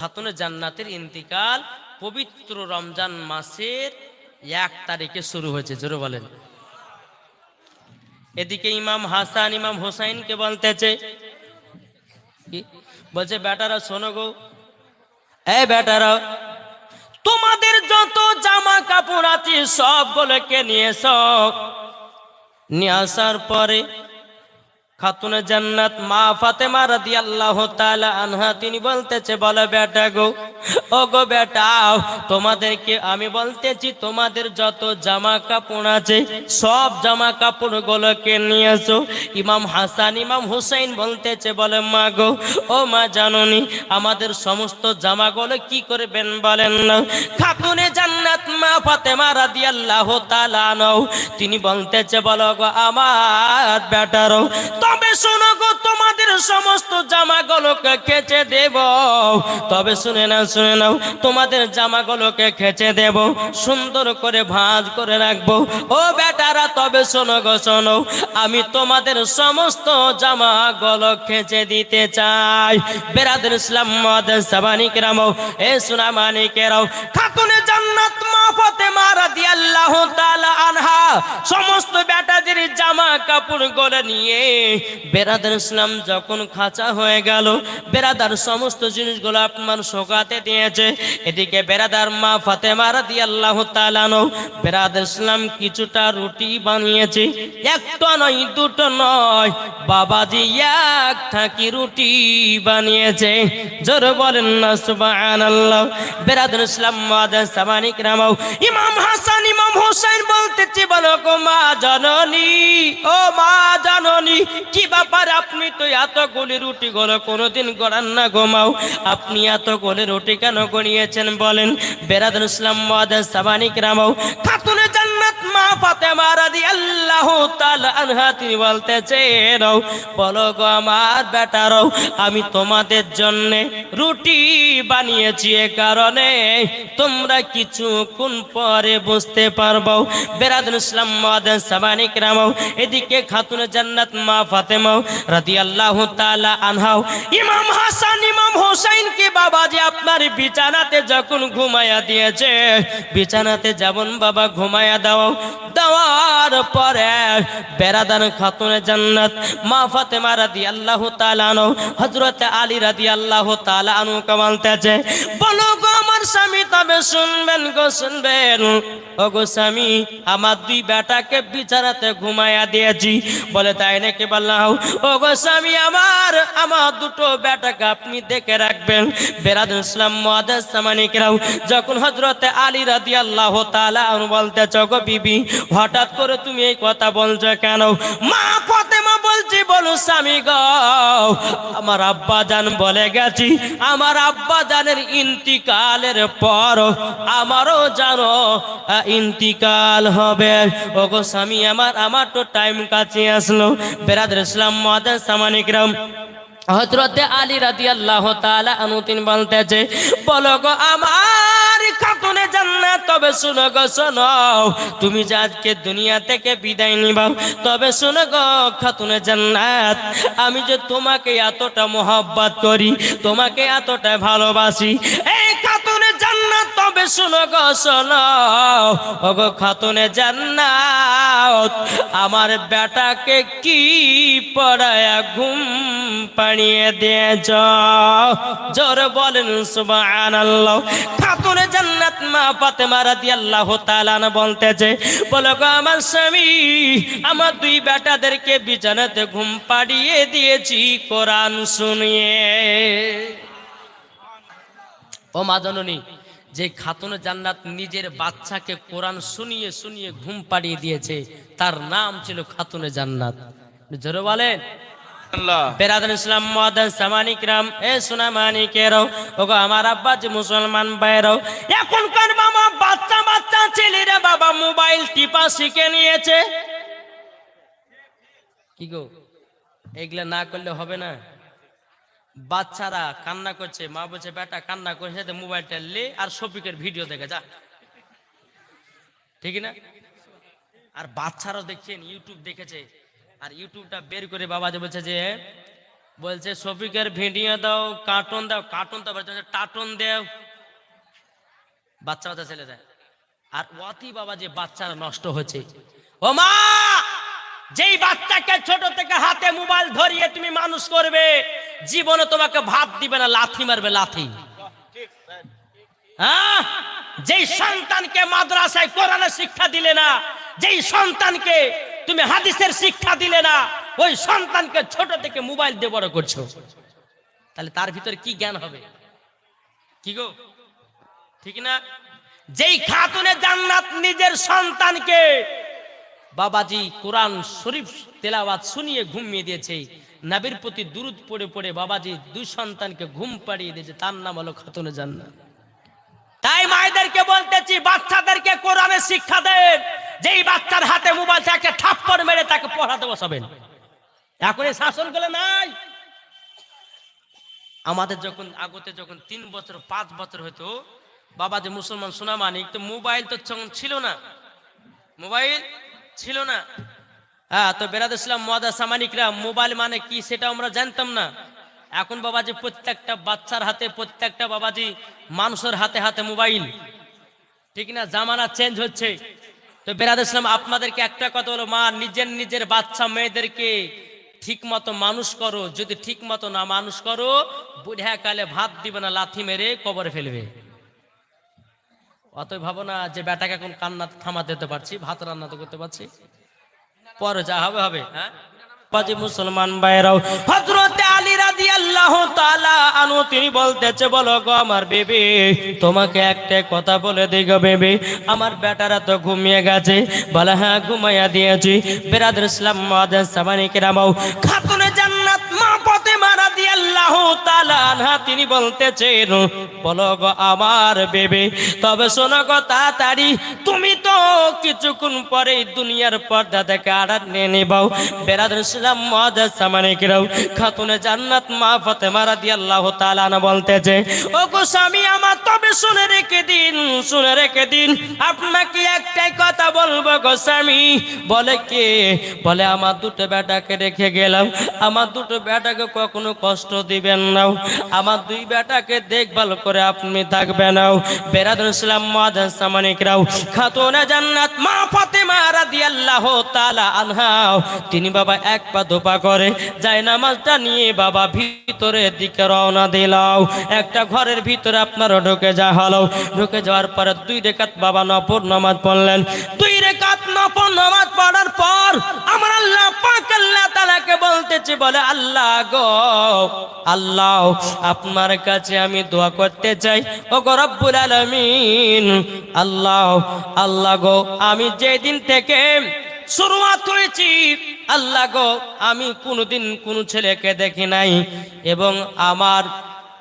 খাতুনে জান্নাতের ইন্তিকাল পবিত্র রমজান মাসের 1 তারিখে শুরু হয়েছে, জোরে বলেন। এদিকে ইমাম হাসান ইমাম হোসাইনকে বলতেছে, বলছে বেটারা শোনো গো, এই বেটারা তোমাদের যত জামা কাপড় আছে সবগুলোকে নিয়ে এসো। নিয়ে আসার পরে খাতুনে জান্নাত মা ফাতেমা রাদিয়াল্লাহু তাআলা আনহা তিনি বলতেছে, বলো বেটা গো, ও গো বেটা, তোমাদেরকে আমি বলতেছি তোমাদের যত জামা কাপড় আছে সব জামা কাপড় গুলোকে নিয়ে এসো। ইমাম হাসান ইমাম হুসাইন বলতেছে, বলে মা গো, ও মা জাননি আমাদের সমস্ত জামাগুলো কি করবেন বলেন না। খাতুনে জান্নাত মা ফাতেমা রাদিয়াল্লাহু তাআলা আনহা তিনি বলতেছে, বলো গো আমার বেটারও, তবে শোনো গো, তোমাদের সমস্ত জামাগুলোকে কেচে দেব। তবে শুনে নাও, তোমাদের জামাগুলোকে কেচে দেব, সুন্দর করে ভাঁজ করে রাখবো। ও বেটারা তবে শোনো গো, শোনো, আমি তোমাদের সমস্ত জামাগুলো কেচে দিতে চাই। বেরাদর ইসলাম মুআদ্দিস সাবানি কেরাম, এ সোনা মানিকেরাও, খাতুনে জান্নাত মা ফাতেমা রাদিয়াল্লাহু তাআলা আনহা সমস্ত বেটাদের জামা কাপড় গুলো নিয়ে বেরাদার ইসলাম যখন খাঁচা হয়ে গেল, বেরাদার সমস্ত জিনিসগুলো আপনার শোকাতে দিয়েছে। এদিকে বেরাদার মা ফাতেমা রাদিয়াল্লাহু তাআলা আনহা বেরাদার ইসলাম কিছুটা রুটি বানিয়েছে, একটা নয় দুটো নয়, বাবাজি এক থাকি রুটি বানিয়েছে, জোরে বলেন না সুবহানাল্লাহ। বেরাদার ইসলাম মুআদ্দিস সাবানি কেরাম, ইমাম হাসান ইমাম হোসেন বলতেছে, বলো গো মা জাননী, ও মা জাননী, কি ব্যাপার আপনি তো এতগুলি রুটি গুলো কোনোদিন গড়ান না ঘুমাও, আপনি এতগুলি রুটি কেন গড়িয়েছেন বলেন। বেরাদর ইসলাম মুআদ্দিস সাবানি কেরাম, খাতুনে জান্নাত মা ফাতেমা রাদিয়াল্লাহু তাআলা আনহা তিনি বলতেছেন, বলো গো আমার বেটারাও, আমি তোমাদের জন্য রুটি বানিয়েছি এ কারণে তোমরা কিছুক্ষণ পরে বুঝতে পারবো। বেরাদর ইসলাম মুআদ্দিস সাবানি কেরাম, এদিকে খাতুনে জান্নাত মা ফাতেমা রাদিয়াল্লাহু তাআলা আনহা ইমাম হাসান ইমাম হোসেনকে বাবাজি আপনার বিছানাতে যখন ঘুমায়া দিয়েছে, বিছানাতে যেমন বাবা ঘুমায়া দাও, দেওয়ার পরে বেরাদার খাতুনে জান্নাত মা ফাতেমা রাদিয়াল্লাহু তাআলা আনহা হযরত আলী রাদিয়াল্লাহু তাআলা আনহু বলতেছে, বলো গো আমার স্বামী, তবে শুনবেন গো, শুনবেন, ও গো স্বামী, আমার দুই বেটাকে বিছানাতে ঘুমায়া দিয়েছি। বলে তাই নাকি? বললাম, ও গো স্বামী, আমার দুটো বেটাকে আপনি দেখে রাখবেন। বেরাদর ইসলাম মুআদ্দিস সাবানি কেরাম, যখন হযরত আলী রাদিয়াল্লাহু তাআলা আনহু বলতেছে, গো বিবি, হঠাৎ করে তুমি এই কথা বলছো কেন? মা ফাতেমা বলছি, বলো স্বামী গো, আমার আব্বা জান বলে গেছি, আমার আব্বা জানের ইন্তিকালের পর আমারও জানো ইন্তিকাল হবে। ও গো স্বামী, আমার তো টাইম কাছে আসলো। বেরাদর ইসলাম মুআদ্দিস সাবানি কেরাম, হযরত আলী রাদিয়াল্লাহু তাআলা আনহু তিনি বলতেছে, বলো গো আমার খাতুনে জান্নাত, তবে শুনো গো, শোনো, তুমি যে আজকে দুনিয়া থেকে বিদায় নিবা, তবে শোনো গো খাতুনে জান্নাত, আমি যে তোমাকে এতটা মোহাব্বত করি, তোমাকে এতটা ভালোবাসি, এই খাতুনে জান্নাত, তবে শোনো গো, শোনো, ও গো খাতুনে জান্নাত, আমার বেটাকে কি পড়ায়া ঘুম পাড়িয়ে দিয়েছ, জোরে বলেন সুবহানাল্লাহ। খাতুনে জান্নাত মা ফাতেমা রাদিয়াল্লাহু তাআলা আনহা বলতেছে, বলো গো আমার স্বামী, আমার দুই বেটাদেরকে বিছানাতে ঘুম পাড়িয়ে দিয়েছি কোরআন শুনিয়ে। ও মা জননী, যে খাতুনে জান্নাত নিজের বাচ্চাকে কোরআন শুনিয়ে শুনিয়ে ঘুম পাড়িয়ে দিয়েছে, তার নাম ছিল খাতুনে জান্নাত, জোরে বলেন। বেরাদর ইসলাম মুআদ্দিস সাবানি কেরাম, এ সোনা মানিকেরাও, ওগো আমার আব্বা যে মুসলমান ভাইরাও, এখনকার বাবা বাচ্চা বাচ্চা ছেলেরা বাবা মোবাইল টিপা শিখে নিয়েছে। কি গো, এগুলা না করলে হবে না? বাচ্চারা কান্না করছে, মা বলছে বেটা কান্না করছে, মোবাইলটা লে আর শফিকের ভিডিও দেখে যা, ঠিক না? আর বাচ্চারাও দেখছেন ইউটিউব দেখেছে, আর ইউটিউবটা বের করে বাবা যে বলছে যে বলছে শফিকের ভিডিও দাও, কার্টুন দাও, কার্টুন তো টাটন দেও, বাচ্চা বাচ্চা ছেলে দেয়। আর অতি বাবা যে বাচ্চারা নষ্ট হচ্ছে, ও মা, যেই বাচ্চাকে ছোট থেকে হাতে মোবাইল ধরিয়ে তুমি মানুষ করবে, জীবনে তোমাকে ভাত দিবে না, লাথি মারবে, লাথি। হ্যাঁ, যেই সন্তানকে মাদ্রাসায় কোরআনের শিক্ষা দিলে না, যেই সন্তানকে তুমি হাদিসের শিক্ষা দিলে না, ওই সন্তানকে ছোট থেকে মোবাইল দিয়ে বড় করছো, তাহলে তার ভিতরে কি জ্ঞান হবে? কি গো, ঠিক না? যেই খাতুনে জান্নাত নিজের সন্তানকে বাবাজি কোরআন শরীফ তেলাওয়াত শুনিয়ে ঘুমিয়ে দিয়েছে, নবীর প্রতি দুরূদ পড়ে পড়ে বাবাজি দুই সন্তানকে ঘুম পাড়িয়ে দিয়েছে, তার নাম হলো খাতুনে জান্নাত। তাই মায়েদেরকে বলতেছি, বাচ্চাদেরকে কোরআনের শিক্ষা দেন। যেই বাচ্চার হাতে মোবাইল থাকে থাপ্পড় মেরে তাকে পড়াতে বসাবেন। এখন এই শাসন গুলো নাই। আমাদের যখন আগতে যখন 3 বছর 5 বছর হতো, বাবা যে মুসলমান সোনা মানিক, তো মোবাইল তো ছিল না, মোবাইল ছিল না। হ্যাঁ, তো বেরাদ ইসলাম মুআদ্দাস সামানিকরা মোবাইল মানে কি সেটা আমরা জানতাম না। এখন বাবাজি প্রত্যেকটা বাচ্চার হাতে, প্রত্যেকটা বাবাজি মানুষের হাতে হাতে মোবাইল, ঠিক না? জামানা চেঞ্জ হচ্ছে। তো বেরাদ ইসলাম আপনাদেরকে একটা কথা হলো, মা নিজের বাচ্চা মেয়েদেরকে ঠিক মতো মানুষ করো। যদি ঠিক মতো না মানুষ করো, বুড়া কালে ভাত দিবে না, লাথি মেরে কবরে ফেলবে। অতই ভাবো না যে বেটাকে এখন কান্না থামাতে দিতে পারছি, ভাত রান্না তো করতে পারছি, পরে যা হবে হবে। হ্যাঁ বাজি মুসলমান ভাইরাও, হযরত আলী রাদিয়াল্লাহু তাআলা আনহু তিনি বলতেছে, বলো গো আমার বেবি, তোমাকে একটা কথা বলে দেই গো বেবি, আমার বেটারা তো ঘুমিয়ে গেছে। বলে হ্যাঁ ঘুমাইয়া দিয়েছি। বেরাদর ইসলাম মুআদ্দাস সামানি কেরামাও, খাতুনে জান্নাত মা ফাতেমা রাদিয়াল্লাহু তাআলা আনহা তিনি বলতেছেন, বলো গো আমার বেবি, তবে শোনো গো তাড়াতাড়ি, তুমি তো কিছুক্ষণ পরে দুনিয়ার পর্দা থেকে আড়াল নিয়ে নিবাও। বেরাদর ইসলাম মুআদ্দাস সামানি কেরাও, খাতুনে জান্নাত মা ফাতেমা রাদিয়াল্লাহু তাআলা আনহা বলতেছে, ও গো স্বামী আমার, তবে শুনে রেখে দিন, শুনে রেখে দিন, আপনাকে একটাই কথা বলবো গো স্বামী। বলে কে? বলে আমার দুটো বেটাকে রেখে গেলাম, আমার দুটো বেটাকে কখনো কষ্ট দিবেন না, আমার দুই বেটাকে দেখভাল করে আপনি থাকবেন না। বেরাদর ইসলাম মুআদ্দাস সামানি কেরাও, খাতুনে জান্নাত মা ফাতেমা রাদিয়াল্লাহু তাআলা আনহা তিনি বাবা এক পা দোপা করে যায় নামাজটা নিয়ে বাবা ভিতরের দিকে রওনা দিলাও। একটা ঘরের ভিতরে আপনারা ঢুকে যা হলো, ঢুকে যাওয়ার পরে 2 রাকাত বাবা নফল নামাজ পড়লেন। 2 রাকাত নফল নামাজ পড়ার পর আমার আল্লাহ পাক আল্লাহ তাআলাকে বলতেছে, বলে আল্লাহ গো, আল্লাহ আপনার কাছে আমি দোয়া করতে চাই, ও গো রব্বুল আলামিন, আল্লাহ, আল্লাহ গো, আমি যেদিন থেকে শুরুয়াত হয়েছি, আল্লাহ গো, আমি কোনোদিন কোনো ছেলেকে দেখি নাই, এবং আমার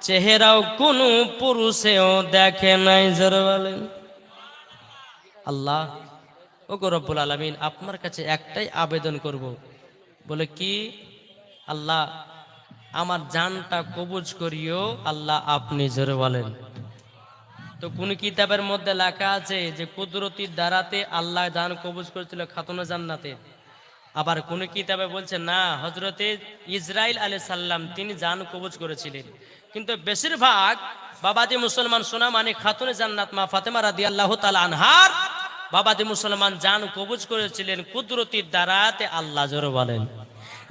চেহারাও কোনো পুরুষেও দেখে নাই। জোরে বলেন আল্লাহ, ও গো রব্বুল আলামিন, আপনার কাছে একটাই আবেদন করব। বলে কি? আল্লাহ আমার জানটা কবুজ করিও আল্লাহ আপনি। জোরে বলেন। তো কোন কিতাবের মধ্যে লেখা আছে যে কুদরতির দ্বারাতে আল্লাহ জান কবুজ করেছিল খাতুনে জান্নাতে, আবার কোন কিতাবে বলছে না হযরতে ইসরাইল আলাইহিস সালাম তিনি জান কবুজ করেছিলেন। কিন্তু বেশিরভাগ বাবাজি মুসলমান সোনা মানে খাতুনে জান্নাত মা ফাতেমা রাদিয়াল্লাহু তাআলা আনহার বাবাজি মুসলমান জান কবুজ করেছিলেন কুদরতির দ্বারাতে আল্লাহ। জোরে বলেন।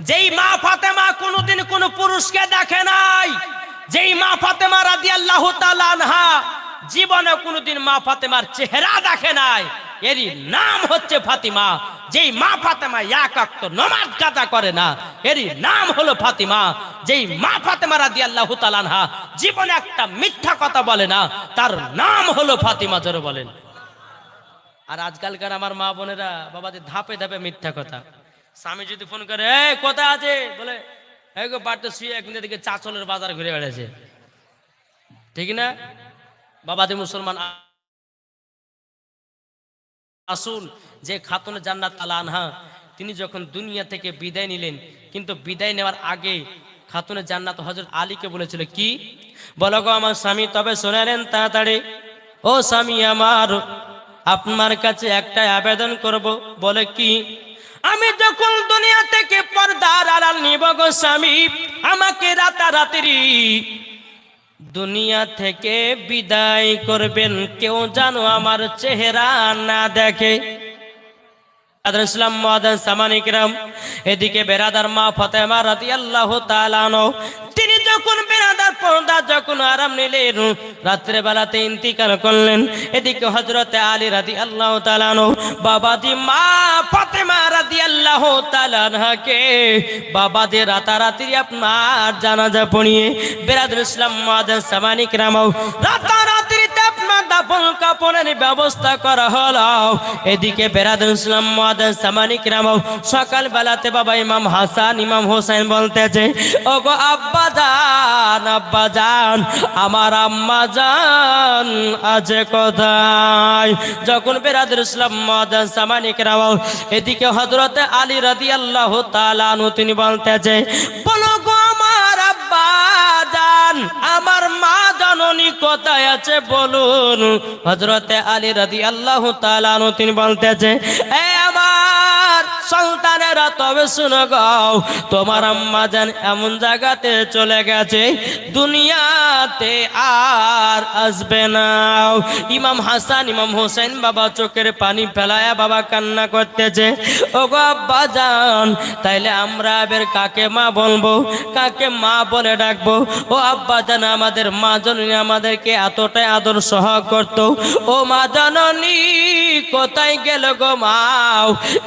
যেই মা ফাতেমা কোনোদিন কোন পুরুষকে দেখে নাই, যেই মা ফাতেমা রাদিয়াল্লাহু তাআলা আনহা জীবনে কোনোদিন মা ফাতেমার চেহারা দেখে নাই, এরই নাম হচ্ছে ফাতিমা। যেই মা ফাতেমা এক ওয়াক্ত নামাজ কাজা করে না, এরই নাম হলো ফাতিমা। যেই মা ফাতেমা রাদিয়াল্লাহু তাআলা আনহা জীবনে একটা মিথ্যা কথা বলে না, তার নাম হলো ফাতিমা। জোরে বলেন। আর আজকালকার আমার মা বোনেরা বাবাজি ধাপে ধাপে মিথ্যা কথা। স্বামী যদি ফোন করে, এই কোথায় আছে, বলে এই গো বাড়িতে শুয়ে একদিন দিকে চাচলের বাজার ঘুরে বেড়েছে, ঠিক না? বাবাজি মুসলমান আসুন, যে খাতুনে জান্নাত আনহা তিনি যখন দুনিয়া থেকে বিদায় নিলেন, কিন্তু বিদায় নেওয়ার আগে খাতুনে জান্নাত হযরত আলীকে বলেছিল কি? বলো গো আমার স্বামী, তবে শুনে নেন তাড়াতাড়ি, ও স্বামী আমার, আপনার কাছে একটা আবেদন করব। বলে কি? আমি যখন দুনিয়া থেকে পর্দার আড়াল নিব গো স্বামী, আমাকে রাতারাতি দুনিয়া থেকে বিদায় করবেন, কেউ জানো আমার চেহারা না দেখে। ইসলাম মুআদ্দিন সামানি কিরাম, এদিকে বেরাদার মা ফাতেমা রাদিয়াল্লাহু তাআলা আনহা, তিনি যখন বেরাদার পর্দা যখন আরাম নিলেন, রাত্রে বেলাতে ইন্তিকাল করলেন। এদিকে হযরত আলী রাদিয়াল্লাহু তাআলা আনহু বাবাজি মা ফাতেমা রাদিয়াল্লাহু তাআলা আনহাকে বাবাজি রাতারাতি আপনার জানাজা পড়িয়ে বেরাদার ইসলাম মুআদ্দিন সামানি কিরাম, রাতারাতি আপনার দাফন কাফনের ব্যবস্থা করা হলো। এদিকে বেরাদার ইসলাম মুআদ্দিন সামানি কিরাম, সকাল বেলাতে বাবা ইমাম হাসান ইমাম হোসেন বলতেছে, ওগো আব্বা জান, আব্বা জান, আমার আম্মা জান আছে কোথায়? যখন বেরাদার ইসলাম মুআদ্দিন সামানি কিরাম, এদিকে হযরত আলী রাদিয়াল্লাহু তাআলা আনহু তিনি বলতেছে, বলো গো আমার আব্বা জান, আমার মা জননী কোথায় আছে বলুন। হযরত আলী রাদিয়াল্লাহু তাআলা আনহু তিনি বলতেছে, এ আমার সন্তানেরা তবে শুনো গো, তোমার আম্মা জান এমন জায়গাতে চলে গেছে দুনিয়াতে আর আসবে না। ইমাম হাসান ইমাম হোসেন বাবা চোখের পানি ফেলায়া বাবা কান্না করতেছে, ওগো আব্বা জান, তাইলে আমরা এবার কাকে মা বলবো, কাকে মা বলে ডাকবো? ও আব্বা জান, আমাদের মা জননী আমাদেরকে এতটাই আদর সহ করতো, ও মা জননী কোথায় গেল গো মা?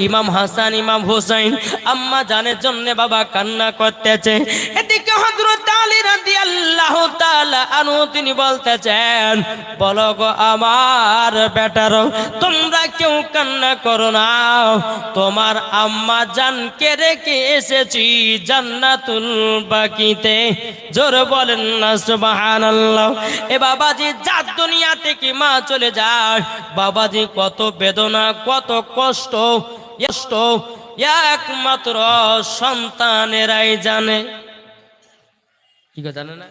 ইমাম হাসান ইমাম হোসেন আম্মা জানের জন্য বাবা কান্না করতেছে। এদিকে হযরত আলী রাদিয়াল্লাহু তাআলা আনহু তিনি বলতেছেন, বলো গো আমার বেটারো, তোমরা কেউ কান্না করো না, তোমার আম্মা জানকে রেখে এসেছি জান্নাতুল বাকিতে। জোর বলেন না সুবহানাল্লাহ। এ বাবাজি যার দুনিয়া থেকে মা চলে যায়, বাবাজি কত বেদনা কত কষ্ট একমাত্র সন্তানেরাই জানে। কি জানে না?